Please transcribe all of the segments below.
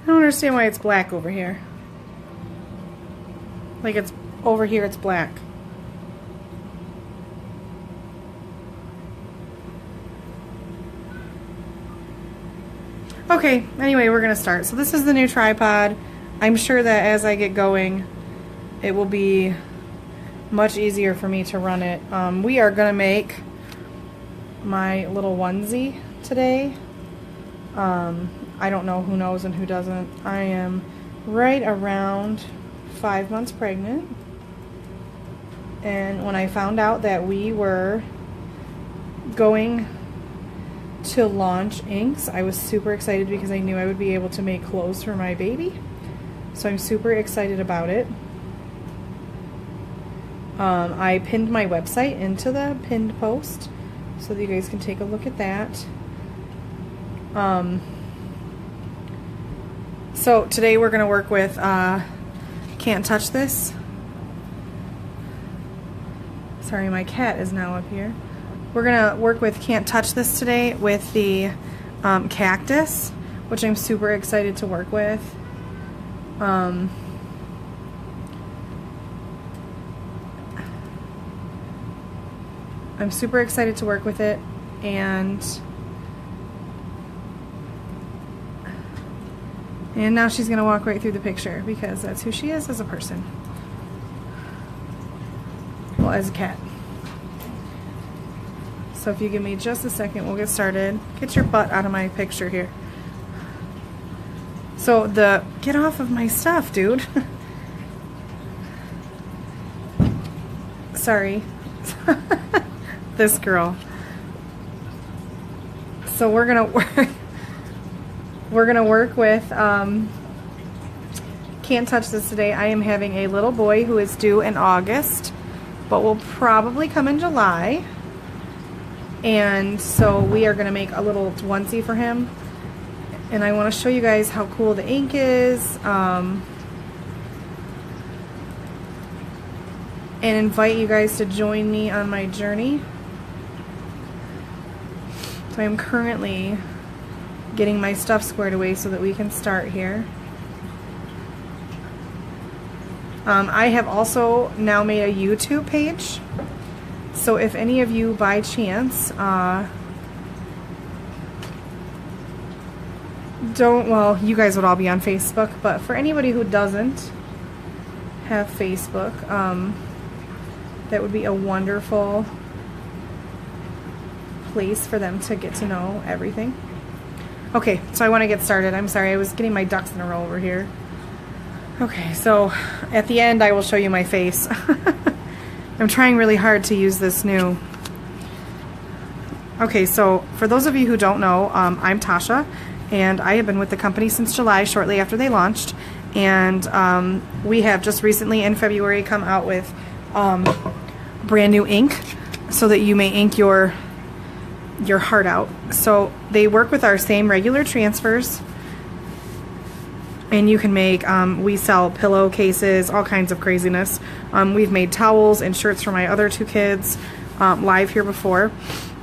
I don't understand why it's black over here. Like it's over here, it's black. Okay, anyway, we're gonna start. So this is the new tripod. I'm sure that as I get going, it will be much easier for me to run it. We are gonna make my little onesie today. I don't know who knows and who doesn't. I am right around 5 months pregnant. And when I found out that we were going to launch inks, I was super excited because I knew I would be able to make clothes for my baby. So I'm super excited about it. I pinned my website into the pinned post so that you guys can take a look at that. So today we're going to work with Can't Touch This. Sorry, my cat is now up here. We're going to work with Can't Touch This today with the cactus, which I'm super excited to work with. I'm super excited to work with it, and now she's going to walk right through the picture because that's who she is as a person. Well, as a cat. So if you give me just a second, we'll get started. Get your butt out of my picture here. So get off of my stuff, dude. Sorry. This girl. So we're gonna work with Can't Touch This today. I am having a little boy who is due in August, but will probably come in July. And so we are going to make a little onesie for him. And I want to show you guys how cool the ink is. And invite you guys to join me on my journey. So I'm currently getting my stuff squared away so that we can start here. I have also now made a YouTube page. So if any of you by chance well, you guys would all be on Facebook, but for anybody who doesn't have Facebook, that would be a wonderful place for them to get to know everything. Okay, so I want to get started. I'm sorry, I was getting my ducks in a row over here. Okay, so at the end I will show you my face. I'm trying really hard to use this new. Okay, so for those of you who don't know, I'm Tasha, and I have been with the company since July, shortly after they launched. And we have just recently in February come out with brand new ink so that you may ink your heart out. So they work with our same regular transfers, and you can make, we sell pillowcases, all kinds of craziness. We've made towels and shirts for my other two kids live here before.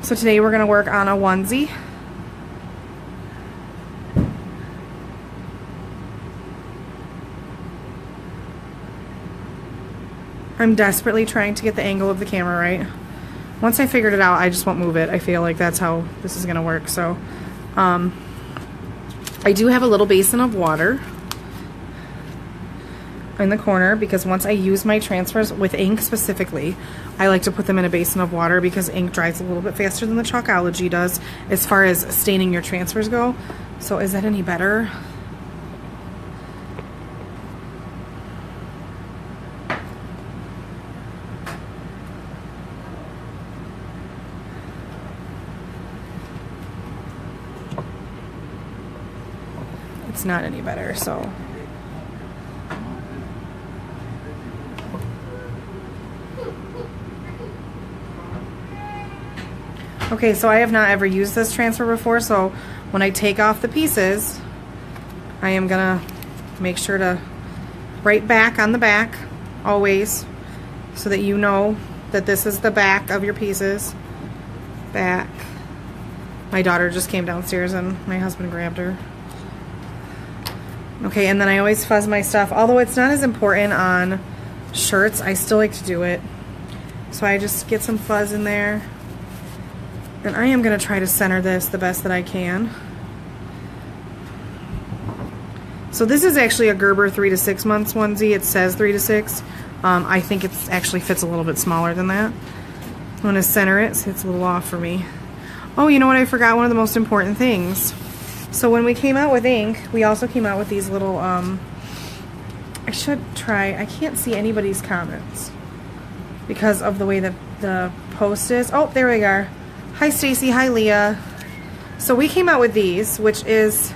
So today we're going to work on a onesie. I'm desperately trying to get the angle of the camera right. Once I figured it out, I just won't move it. I feel like that's how this is going to work. So I do have a little basin of water in the corner because once I use my transfers with ink specifically, I like to put them in a basin of water because ink dries a little bit faster than the Chalkology does as far as staining your transfers go. So is that any better? It's not any better, so. Okay, so I have not ever used this transfer before, so when I take off the pieces, I am gonna make sure to write back on the back, always, so that you know that this is the back of your pieces. Back. My daughter just came downstairs and my husband grabbed her. Okay, and then I always fuzz my stuff. Although it's not as important on shirts, I still like to do it. So I just get some fuzz in there. And I am going to try to center this the best that I can. So this is actually a Gerber 3 to 6 months onesie. It says 3 to 6. I think it actually fits a little bit smaller than that. I'm going to center it so it's a little off for me. Oh, you know what? I forgot one of the most important things. So when we came out with ink, we also came out with these little, I can't see anybody's comments because of the way that the post is. Oh, there we are. Hi Stacy, hi Leah. So we came out with these, which is,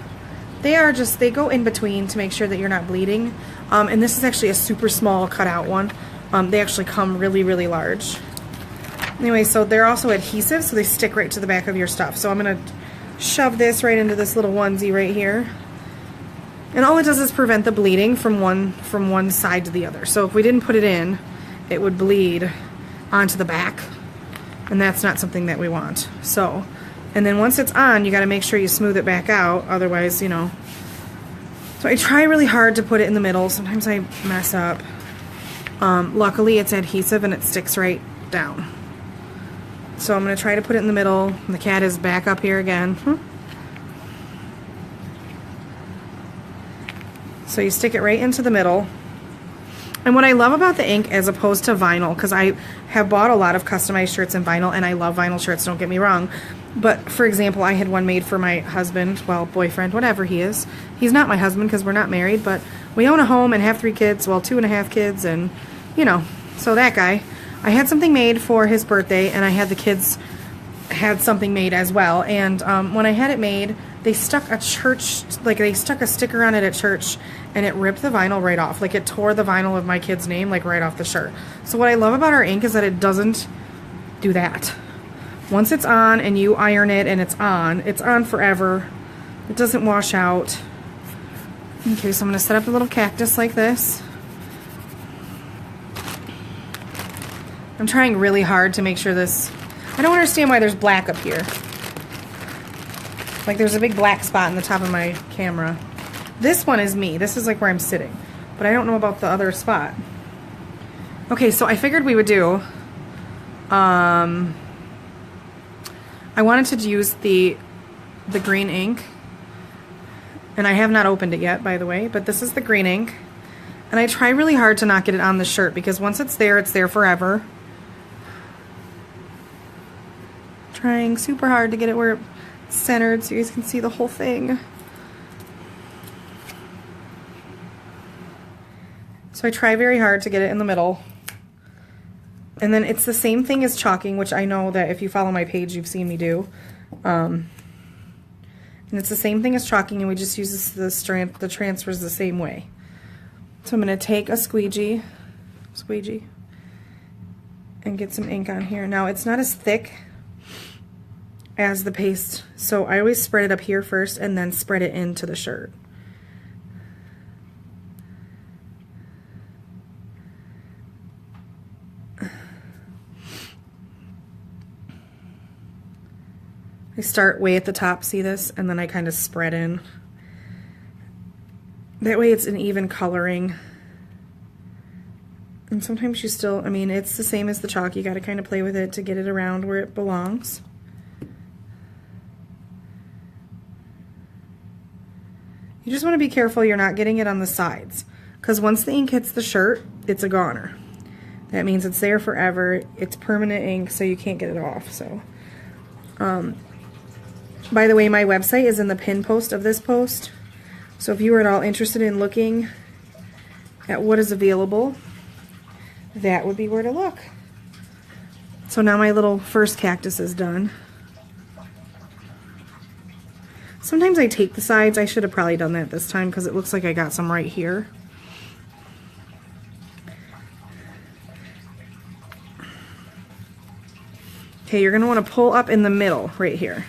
they go in between to make sure that you're not bleeding. And this is actually a super small cutout one. They actually come really, really large. Anyway, so they're also adhesive, so they stick right to the back of your stuff. So I'm going to shove this right into this little onesie right here. And all it does is prevent the bleeding from one side to the other. So if we didn't put it in, it would bleed onto the back. And that's not something that we want. So, and then once it's on, you got to make sure you smooth it back out. Otherwise, you know. So I try really hard to put it in the middle. Sometimes I mess up. Luckily, it's adhesive and it sticks right down. So I'm going to try to put it in the middle. The cat is back up here again. So you stick it right into the middle. And what I love about the ink as opposed to vinyl, because I have bought a lot of customized shirts in vinyl, and I love vinyl shirts, don't get me wrong. But, for example, I had one made for my husband, well, boyfriend, whatever he is. He's not my husband because we're not married, but we own a home and have 3 kids, well, 2.5 kids, and, you know, so that guy. I had something made for his birthday, and I had the kids had something made as well. And when I had it made, they stuck a sticker on it at church, and it ripped the vinyl right off. Like, it tore the vinyl of my kid's name, like, right off the shirt. So what I love about our ink is that it doesn't do that. Once it's on and you iron it and it's on forever. It doesn't wash out. Okay, so I'm going to set up a little cactus like this. I'm trying really hard to make sure this... I don't understand why there's black up here. Like there's a big black spot in the top of my camera. This one is me. This is like where I'm sitting. But I don't know about the other spot. Okay, so I figured we would do... I wanted to use the green ink. And I have not opened it yet, by the way. But this is the green ink. And I try really hard to not get it on the shirt because once it's there forever. Trying super hard to get it where it's centered so you guys can see the whole thing. So I try very hard to get it in the middle. And then it's the same thing as chalking, which I know that if you follow my page, you've seen me do. And it's the same thing as chalking, and we just use the transfers the same way. So I'm going to take a squeegee, and get some ink on here. Now, it's not as thick as the paste, so I always spread it up here first and then spread it into the shirt. I start way at the top, see this? And then I kind of spread in. That way it's an even coloring. And sometimes you still, I mean, it's the same as the chalk. You got to kind of play with it to get it around where it belongs. You just want to be careful you're not getting it on the sides. Because once the ink hits the shirt, it's a goner. That means it's there forever. It's permanent ink, so you can't get it off. So, by the way, my website is in the pin post of this post. So if you are at all interested in looking at what is available, that would be where to look. So now my little first cactus is done. Sometimes I tape the sides. I should have probably done that this time because it looks like I got some right here. Okay, you're going to want to pull up in the middle right here.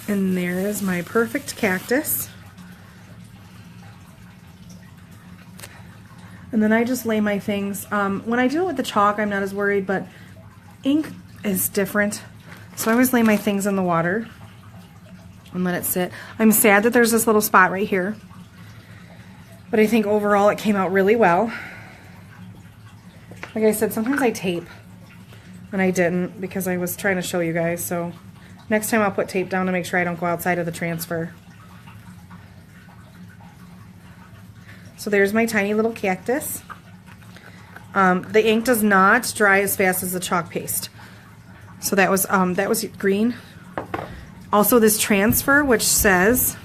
And there is my perfect cactus. And then I just lay my things. When I do it with the chalk, I'm not as worried, but ink is different. So I always lay my things in the water. and let it sit. I'm sad that there's this little spot right here, but I think overall it came out really well. Like I said, sometimes I tape, and I didn't because I was trying to show you guys, so next time I'll put tape down to make sure I don't go outside of the transfer. So there's my tiny little cactus. The ink does not dry as fast as the chalk paste. So that was green. Also this transfer, which says,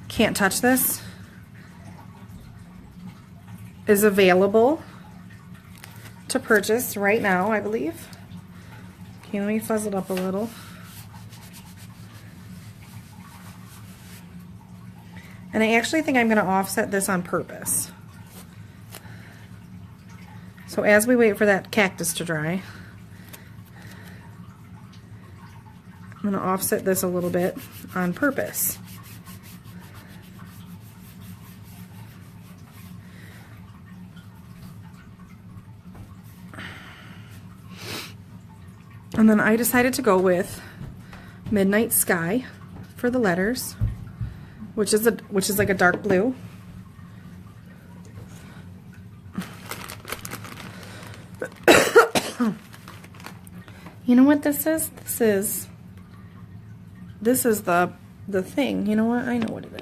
can't touch this, is available to purchase right now, I believe. Okay, let me fuzz it up a little. And I actually think I'm going to offset this on purpose. So as we wait for that cactus to dry, I'm going to offset this a little bit on purpose. And then I decided to go with Midnight Sky for the letters, which is like a dark blue. You know what this is? This is the thing. You know what? I know what it is.